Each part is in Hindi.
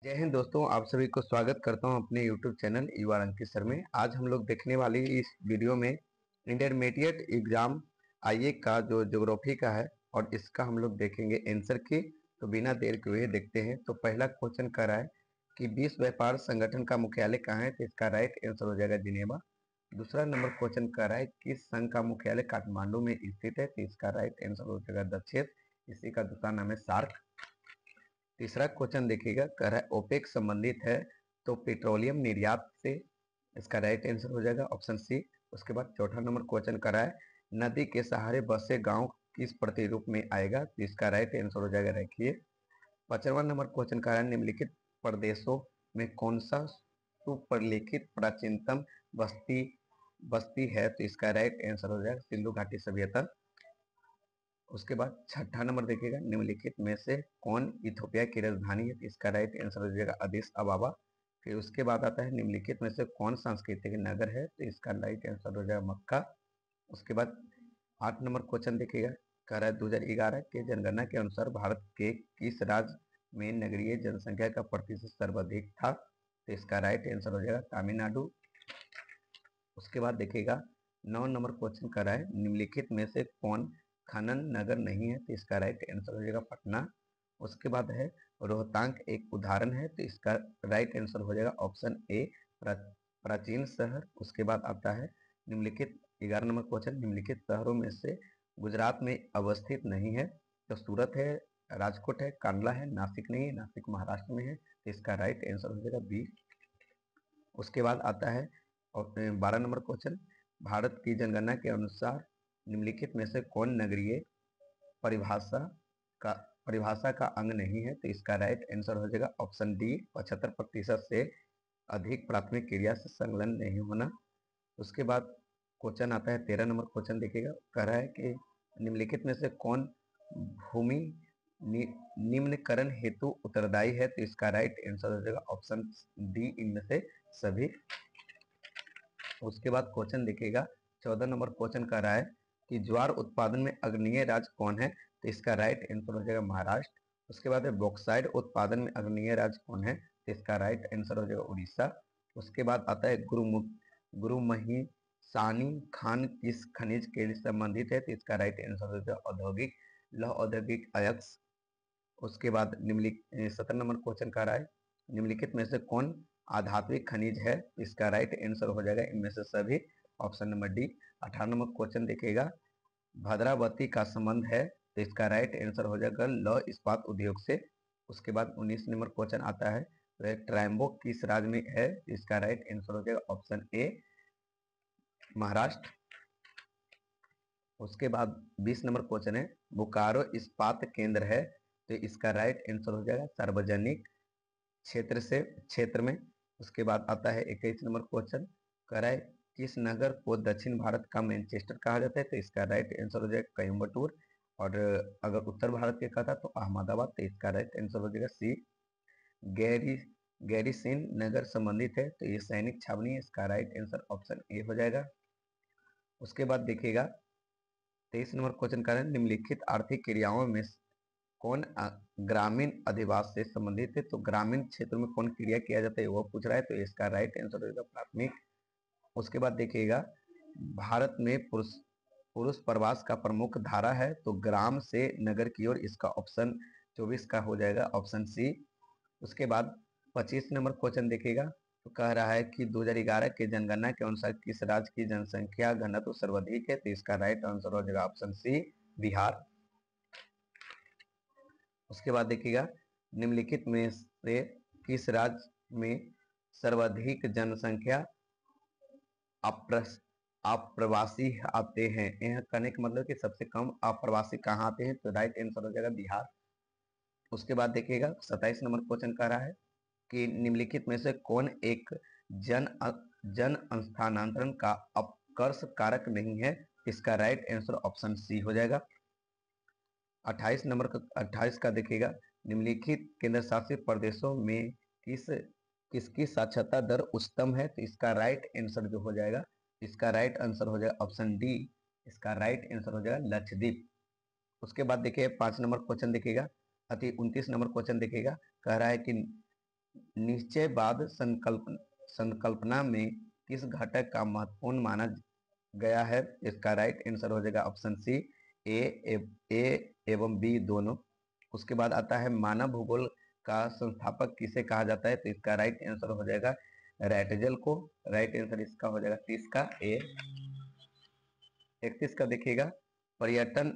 जय हिंद दोस्तों, आप सभी को स्वागत करता हूं अपने YouTube चैनल युवा अंकित सर में। आज हम लोग देखने वाली इस वीडियो में इंटरमीडिएट एग्जाम आईए का जो ज्योग्राफी का है और इसका हम लोग देखेंगे आंसर की। तो बिना देर के हुए देखते हैं। तो पहला क्वेश्चन कर रहा है कि विश्व व्यापार संगठन का मुख्यालय कहाँ है, तो इसका राइट आंसर हो जाएगा जिनेवा। दूसरा नंबर क्वेश्चन कर रहा है किस संघ का मुख्यालय काठमांडू में स्थित है, तो इसका राइट आंसर हो जाएगा दक्षिण। इसी का दूसरा नाम है सार्क। तीसरा क्वेश्चन देखिएगा, कह रहा है ओपेक संबंधित है तो पेट्रोलियम निर्यात से, इसका राइट आंसर हो जाएगा ऑप्शन सी। उसके बाद चौथा नंबर क्वेश्चन कर रहा है नदी के सहारे बसे गांव किस प्रतिरूप में आएगा, तो इसका राइट आंसर हो जाएगा देखिए। पांचवा नंबर क्वेश्चन कर रहा है निम्नलिखित प्रदेशों में कौन सा सुपरलिखित प्राचीनतम बस्ती बस्ती है, तो इसका राइट आंसर हो जाएगा सिंधु घाटी सभ्यता। उसके बाद छठा नंबर देखिएगा निम्नलिखित में से कौन इथोपिया की राजधानी है, इसका राइट आंसर हो जाएगा अदिस अबाबा। फिर उसके बाद आता है निम्नलिखित में से कौन सांस्कृतिक नगर है, तो इसका राइट आंसर हो जाएगा मक्का। उसके बाद 8 नंबर क्वेश्चन देखिएगा, कह रहा है 2011 के जनगणना के अनुसार भारत के किस राज्य में नगरीय जनसंख्या का प्रतिशत सर्वाधिक था, तो इसका राइट आंसर हो जाएगा तमिलनाडु। उसके बाद देखिएगा 9 नंबर क्वेश्चन कर रहा है निम्नलिखित में से कौन खनन नगर नहीं है, तो इसका राइट आंसर हो जाएगा पटना। उसके बाद है रोहतांग एक उदाहरण है, तो इसका राइट आंसर हो जाएगा ऑप्शन ए प्राचीन शहर। उसके बाद आता है निम्नलिखित 11 नंबर क्वेश्चन निम्नलिखित शहरों में से गुजरात में अवस्थित नहीं है, तो सूरत है, राजकोट है, कांडला है, नासिक नहीं है, नासिक महाराष्ट्र में है, तो इसका राइट आंसर हो जाएगा बी। उसके बाद आता है और 12 नंबर क्वेश्चन भारत की जनगणना के अनुसार निम्नलिखित में से कौन नगरीय परिभाषा का परिभाषा का अंग नहीं है, तो इसका राइट आंसर हो जाएगा ऑप्शन डी 75% से अधिक प्राथमिक क्रिया से संलग्न नहीं होना। उसके बाद क्वेश्चन आता है 13 नंबर क्वेश्चन देखिएगा, कह रहा है कि निम्नलिखित में से कौन भूमि निम्नकरण हेतु उत्तरदायी है, तो इसका राइट आंसर हो जाएगा ऑप्शन डी इनमें से सभी। उसके बाद क्वेश्चन देखिएगा 14 नंबर क्वेश्चन कर रहा है कि ज्वार उत्पादन में अग्रणीय राज्य कौन है, तो इसका राइट आंसर हो जाएगा महाराष्ट्र। उसके बाद है बॉक्साइड उत्पादन में अग्रणीय राज्य कौन है, तो इसका राइट आंसर हो जाएगा उड़ीसा। उसके बाद आता है गुरुमही सानी खान किस खनिज के लिए संबंधित है, तो इसका राइट आंसर हो जाएगा औद्योगिक लौह औद्योगिक अयस्क। उसके बाद निम्नलिखित 17 नंबर क्वेश्चन कर रहा है निम्नलिखित में से कौन आधात्विक खनिज है, इसका राइट आंसर हो जाएगा इनमें से सभी option number D. 18 number question देखिएगा भद्रावती का संबंध है, तो इसका राइट आंसर हो जाएगा लौह इस्पात उद्योग से। उसके बाद 19 नंबर क्वेश्चन आता है ट्रायम्बो किस राज्य में है, इसका राइट आंसर हो जाएगा ऑप्शन ए महाराष्ट्र। उसके बाद 20 नंबर क्वेश्चन है बोकारो इस्पात केंद्र है, तो इसका राइट आंसर हो जाएगा सार्वजनिक क्षेत्र में। उसके बाद आता है 21 नंबर क्वेश्चन, कह रहा है किस नगर को दक्षिण भारत का मैनचेस्टर कहा जाता है, तो इसका राइट आंसर हो जाएगा कोयम्बटूर। और अगर उत्तर भारत के कहता तो अहमदाबाद, तो इसका राइट आंसर हो जाएगा सी गैरी गैरीसिन नगर संबंधित है, तो ये सैनिक छावनी है, इसका राइट आंसर ऑप्शन ए हो जाएगा। उसके बाद देखिएगा 23 नंबर क्वेश्चन कर रहे हैं निम्नलिखित आर्थिक क्रियाओं में कौन ग्रामीण अधिवास से संबंधित है, तो ग्रामीण क्षेत्र में कौन क्रिया किया जाता है वो पूछ रहा है, तो इसका राइट आंसर होगा प्राथमिक। उसके बाद देखिएगा भारत में पुरुष पुरुष प्रवास का प्रमुख धारा है, तो ग्राम से नगर की ओर, इसका ऑप्शन 24 का हो जाएगा ऑप्शन सी। उसके बाद 25 नंबर क्वेश्चन देखिएगा, तो कह रहा है कि 2011 के जनगणना के अनुसार किस राज्य की जनसंख्या घनत्व सर्वाधिक है, तो इसका राइट आंसर हो जाएगा ऑप्शन सी बिहार। उसके बाद देखिएगा निम्नलिखित में से किस राज्य में सर्वाधिक जनसंख्या अप्रवासी आते हैं, यह कहने का मतलब कि सबसे कम अप्रवासी कहाँ आते हैं, तो राइट आंसर हो जाएगा बिहार। उसके बाद देखिएगा 27 नंबर क्वेश्चन कह रहा है कि निम्नलिखित में से कौन एक जन जन स्थानांतरण का अपकर्ष कारक नहीं है, इसका राइट आंसर ऑप्शन सी हो जाएगा। 28 का देखिएगा निम्नलिखित केंद्र शासित प्रदेशों में किसकी साक्षरता दर उच्चतम है, तो इसका राइट आंसर जो हो जाएगा, इसका राइट आंसर हो जाएगा ऑप्शन डी, इसका राइट आंसर हो जाएगा लक्षद्वीप। उसके बाद देखिए 5 नंबर क्वेश्चन देखिएगा 29 नंबर क्वेश्चन देखिएगा, कह रहा है कि निश्चयवाद संकल्पना में किस घटक का महत्वपूर्ण माना गया है? इसका राइट आंसर हो जाएगा ऑप्शन सी, ए ए एवं बी दोनों। उसके बाद आता है मानव भूगोल का संस्थापक किसे कहा जाता है? तो इसका राइट आंसर हो जाएगा रैटजेल को। राइट आंसर इसका हो जाएगा 30 का ए। 31 का देखिएगा, पर्यटन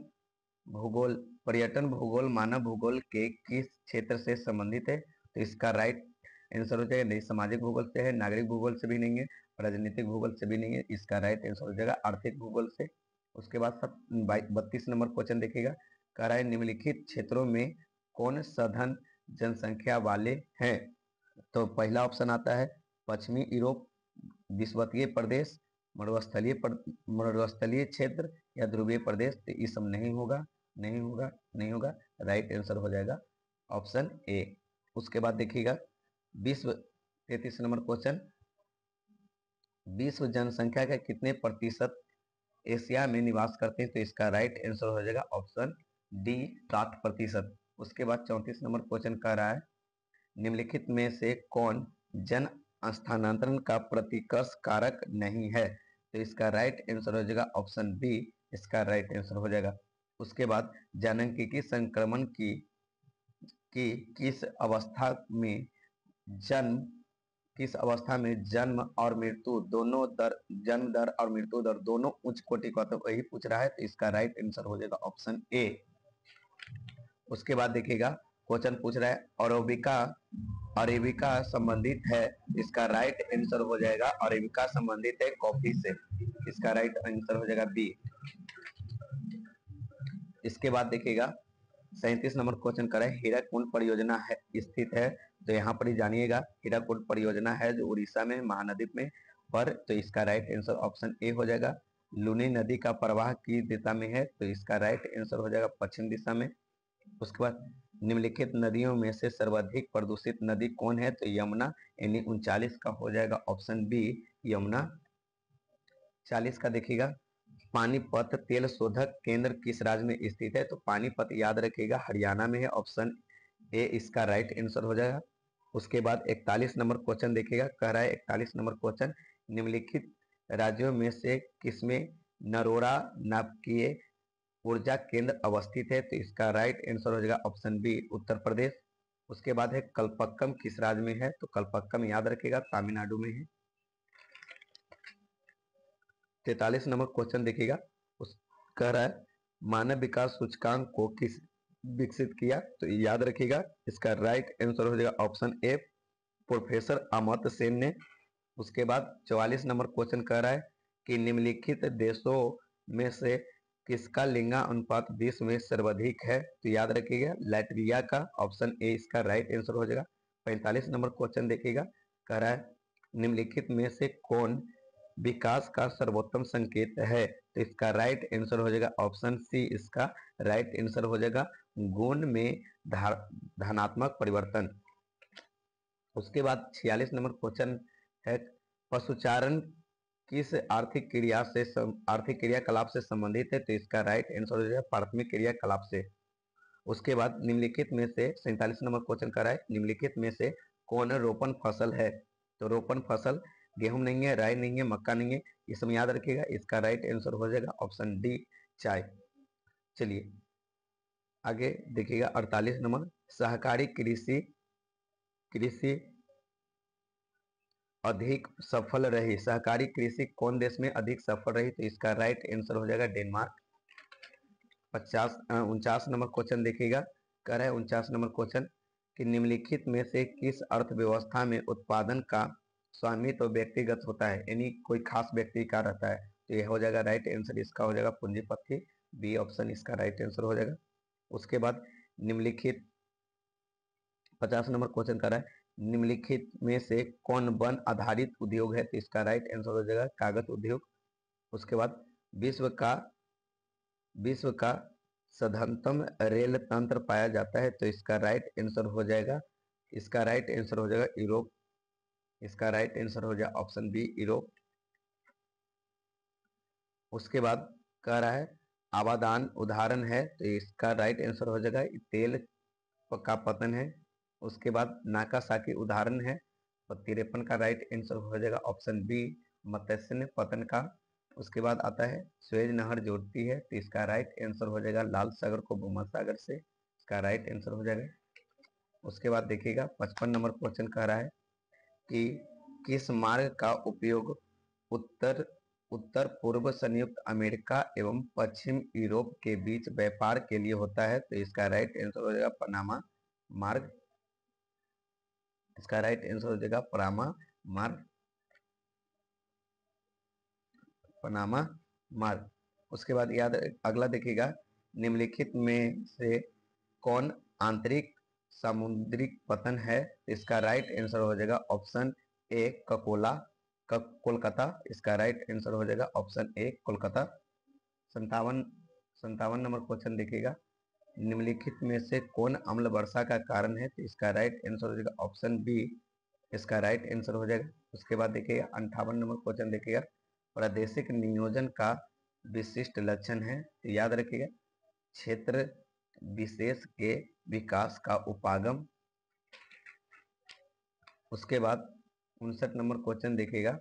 भूगोल मानव भूगोल के किस क्षेत्र से संबंधित है? तो इसका राइट आंसर हो जाएगा, नहीं सामाजिक भूगोल से है, नागरिक भूगोल से भी नहीं है, राजनीतिक भूगोल से भी नहीं है। इसका राइट आंसर हो जाएगा आर्थिक भूगोल से। उसके बाद सब 32 नंबर क्वेश्चन देखिएगा, कह रहा है निम्नलिखित क्षेत्रों में कौन सघन जनसंख्या वाले हैं? तो पहला ऑप्शन आता है पश्चिमी यूरोप, विषुवतीय प्रदेश, मरुस्थलीय क्षेत्र या ध्रुवीय प्रदेश। तो ये सब नहीं होगा, नहीं होगा, नहीं होगा। राइट आंसर हो जाएगा ऑप्शन ए। उसके बाद देखिएगा विश्व 33 नंबर क्वेश्चन, विश्व जनसंख्या का कितने प्रतिशत एशिया में निवास करते हैं? तो इसका राइट आंसर हो जाएगा ऑप्शन डी 60%। उसके बाद 34 नंबर क्वेश्चन कह रहा है निम्नलिखित में से कौन जन स्थानांतरण का प्रतिकर्ष कारक नहीं है? तो इसका राइट आंसर हो जाएगा ऑप्शन बी, इसका राइट आंसर हो जाएगा। उसके बाद जननांगिक संक्रमण की किस अवस्था में जन्म किस अवस्था में जन्म और मृत्यु दोनों दर जन्म दर और मृत्यु दर दोनों उच्च कोटि का, तो वही पूछ रहा है। तो इसका राइट आंसर हो जाएगा ऑप्शन ए। उसके बाद देखिएगा क्वेश्चन पूछ रहा है अरेबिका संबंधित है, इसका राइट आंसर हो जाएगा अरेबिका संबंधित है कॉफी से। इसका राइट आंसर हो जाएगा बी। इसके बाद देखिएगा 37 नंबर क्वेश्चन करें, हीराकुंड परियोजना है स्थित है। तो यहाँ पर ही जानिएगा हीराकुंड परियोजना है जो उड़ीसा में महानदी में पर। तो इसका राइट आंसर ऑप्शन ए हो जाएगा। लूनी नदी का प्रवाह किस दिशा में है? तो इसका राइट आंसर हो जाएगा पश्चिम दिशा में। उसके बाद निम्नलिखित नदियों में से सर्वाधिक प्रदूषित नदी कौन है? तो यमुना, यानी 39 का हो जाएगा ऑप्शन बी यमुना। 40 का देखिएगा, पानीपत तेल शोधक केंद्र किस राज्य में स्थित है? तो पानीपत याद रखिएगा हरियाणा में है, ऑप्शन ए इसका राइट आंसर हो जाएगा। उसके बाद 41 नंबर क्वेश्चन देखिएगा, कह रहा है 41 नंबर क्वेश्चन, निम्नलिखित राज्यों में से किसमें नरोरा नाभिकीय ऊर्जा केंद्र अवस्थित है? तो इसका राइट आंसर हो जाएगा ऑप्शन बी उत्तर प्रदेश। उसके बाद है कलपक्कम किस राज्य में है? तो कलपक्कम याद रखिएगा तमिलनाडु में है। 43 नंबर क्वेश्चन देखिएगा, उस कह रहा है मानव विकास सूचकांक को किस विकसित किया? तो याद रखिएगा इसका राइट आंसर हो जाएगा option A professor Amartya Sen ने। उसके बाद 44 नंबर क्वेश्चन कह रहा है कि निम्नलिखित देशों में से किसका लिंगा अनुपात विश्व में सर्वाधिक है? तो याद रखिएगा लैटविया का, ऑप्शन ए इसका राइट आंसर हो जाएगा। 45 नंबर क्वेश्चन देखिएगा, कह रहा है निम्नलिखित में से कौन विकास का सर्वोत्तम संकेत है? तो इसका राइट आंसर हो जाएगा ऑप्शन सी, इसका राइट आंसर हो जाएगा गुण में धनात्मक परिवर्तन। उसके बाद 46 नंबर क्वेश्चन है पशुचारण किस आर्थिक क्रियाकलाप से संबंधित है? तो इसका राइट आंसर हो जाएगा प्राथमिक क्रियाकलाप से। उसके बाद निम्नलिखित में से 47 नंबर क्वेश्चन कर रहा है निम्नलिखित में से कौन रोपण फसल है? तो रोपण फसल गेहूं नहीं है, राई नहीं है, मक्का नहीं है, ये सब याद रखिएगा। इसका राइट आंसर हो जाएगा ऑप्शन डी चाय। चलिए आगे देखिएगा 48 नंबर, सहकारी कृषि अधिक सफल रही, सहकारी कृषि कौन देश में अधिक सफल रही? तो इसका राइट आंसर हो जाएगा डेनमार्क। 49 नंबर क्वेश्चन देखिएगा, कह रहा है 49 नंबर क्वेश्चन कि निम्नलिखित में से किस अर्थव्यवस्था में उत्पादन का स्वामित्व तो व्यक्तिगत होता है, यानी कोई खास व्यक्ति का रहता है? तो यह हो जाएगा राइट आंसर, इसका हो जाएगा पूंजीपति, बी ऑप्शन इसका राइट आंसर हो जाएगा। उसके बाद निम्नलिखित 50 नंबर क्वेश्चन कर रहा है निम्नलिखित में से कौन वन आधारित उद्योग है? तो इसका राइट आंसर हो जाएगा कागज उद्योग। उसके बाद विश्व का सघनतम रेल तंत्र पाया जाता है? तो इसका राइट आंसर हो जाएगा यूरोप। इसका राइट आंसर हो जाएगा ऑप्शन बी यूरोप। उसके बाद कह रहा है अवदान उदाहरण है? तो इसका राइट आंसर हो जाएगा तेल का पतन है। उसके बाद नागासाकी उदाहरण है, तो 53 का राइट आंसर हो जाएगा ऑप्शन बी मत्स्य पतन का। उसके बाद आता है स्वेज नहर जोड़ती है, तो इसका राइट आंसर हो जाएगा लाल सागर को भूमध्य सागर से, इसका राइट आंसर हो जाएगा। उसके बाद देखिएगा 55 नंबर क्वेश्चन कह रहा है कि किस मार्ग का उपयोग उत्तर उत्तर पूर्व संयुक्त अमेरिका एवं पश्चिम यूरोप के बीच व्यापार के लिए होता है, तो इसका राइट आंसर हो जाएगा पनामा मार्ग, इसका राइट आंसर हो जाएगा पनामा मार्ग, पनामा मार्ग। उसके बाद याद अगला देखिएगा, निम्नलिखित में से कौन आंतरिक सामुद्रिक पतन है, इसका राइट आंसर हो जाएगा ऑप्शन ए कोलकाता, इसका राइट आंसर हो जाएगा option A Kolkata. 57 number question देखिएगा, निम्नलिखित में से कौन अम्ल वर्षा का कारण है, तो इसका राइट आंसर हो जाएगा ऑप्शन बी, इसका राइट आंसर हो जाएगा। उसके बाद देखिएगा 58 नंबर क्वेश्चन देखिएगा, प्रादेशिक नियोजन का विशिष्ट लक्षण है, तो याद रखिएगा क्षेत्र विशेष के विकास का उपागम। उसके बाद 59 नंबर क्वेश्चन देखिएगा,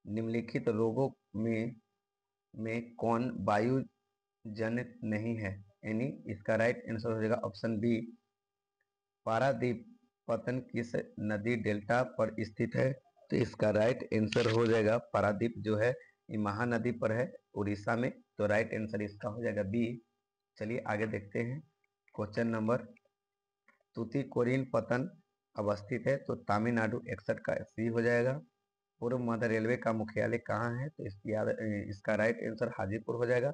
निम्नलिखित रोगों में कौन वायु जनित नहीं है, यानी इसका राइट आंसर हो जाएगा ऑप्शन बी पारादीप पतन किस नदी डेल्टा पर स्थित है, तो इसका राइट आंसर हो जाएगा पारादीप जो है ये महानदी पर है उड़ीसा में, तो राइट आंसर इसका हो जाएगा बी। चलिए आगे देखते हैं क्वेश्चन नंबर, तूतीकोरिन पतन अवस्थित है, तो तमिलनाडु 61 का सी हो जाएगा। पूर्व मध्य रेलवे का मुख्यालय कहाँ है, तो इसका राइट आंसर हाजीपुर हो जाएगा।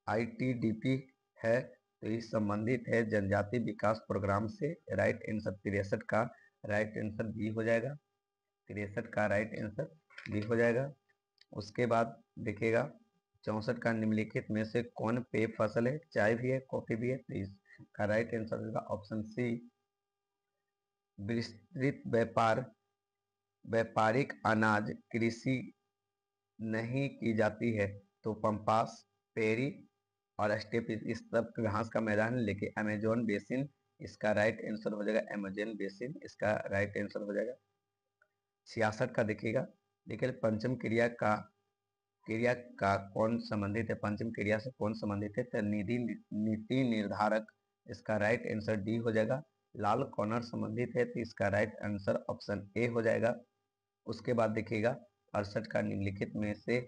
आईटीडीपी है, तो ये संबंधित है जनजाति विकास प्रोग्राम से, राइट आंसर 63 का राइट आंसर बी हो जाएगा, 63 का राइट आंसर बी हो जाएगा। उसके बाद देखिएगा 64 का निम्नलिखित में से कौन पेय फसल है, चाय भी है कॉफी भी है, तो इसका राइट आंसर होगा ऑप्शन सी विस्तृत व्यापारिक अनाज कृषि नहीं की जाती है, तो पंपास पेरी और स्टेप इस सब घास का मैदान है, लेके अमेजोन बेसिन, इसका राइट आंसर हो जाएगा अमेजोन बेसिन, इसका राइट आंसर हो जाएगा। 66 का देखिएगा, देखिए पंचम क्रिया का कौन संबंधित है, पंचम क्रिया से कौन संबंधित है, तो नीति निर्धारक, इसका राइट आंसर डी हो जाएगा। लाल कॉर्नर संबंधित है, तो इसका राइट आंसर ऑप्शन ए हो जाएगा। उसके बाद देखिएगा 68 का निम्नलिखित में से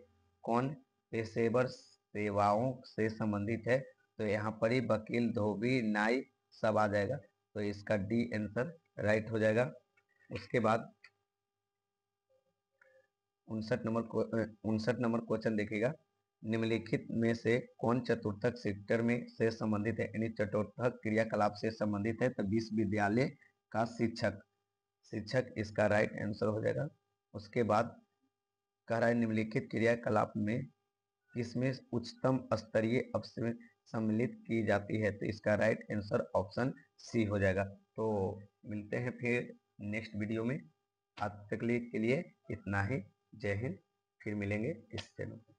कौन पेशेवर सेवाओं से संबंधित है, तो यहाँ पर ही वकील धोबी नाई सब आ जाएगा, तो इसका डी आंसर राइट हो जाएगा। उसके बाद 59 नंबर क्वेश्चन देखिएगा, निम्नलिखित में से कौन चतुर्थक सेक्टर में से संबंधित है, यानी चतुर्थक क्रियाकलाप से संबंधित है, तो विश्वविद्यालय का शिक्षक इसका राइट आंसर हो जाएगा। उसके बाद कह रहा है निम्नलिखित क्रियाकलाप में किसमें उच्चतम स्तरीय अवश्य सम्मिलित की जाती है, तो इसका राइट आंसर ऑप्शन सी हो जाएगा। तो मिलते हैं फिर नेक्स्ट वीडियो में, आज तक के लिए इतना ही। जय हिंद, फिर मिलेंगे इस चैनल पर।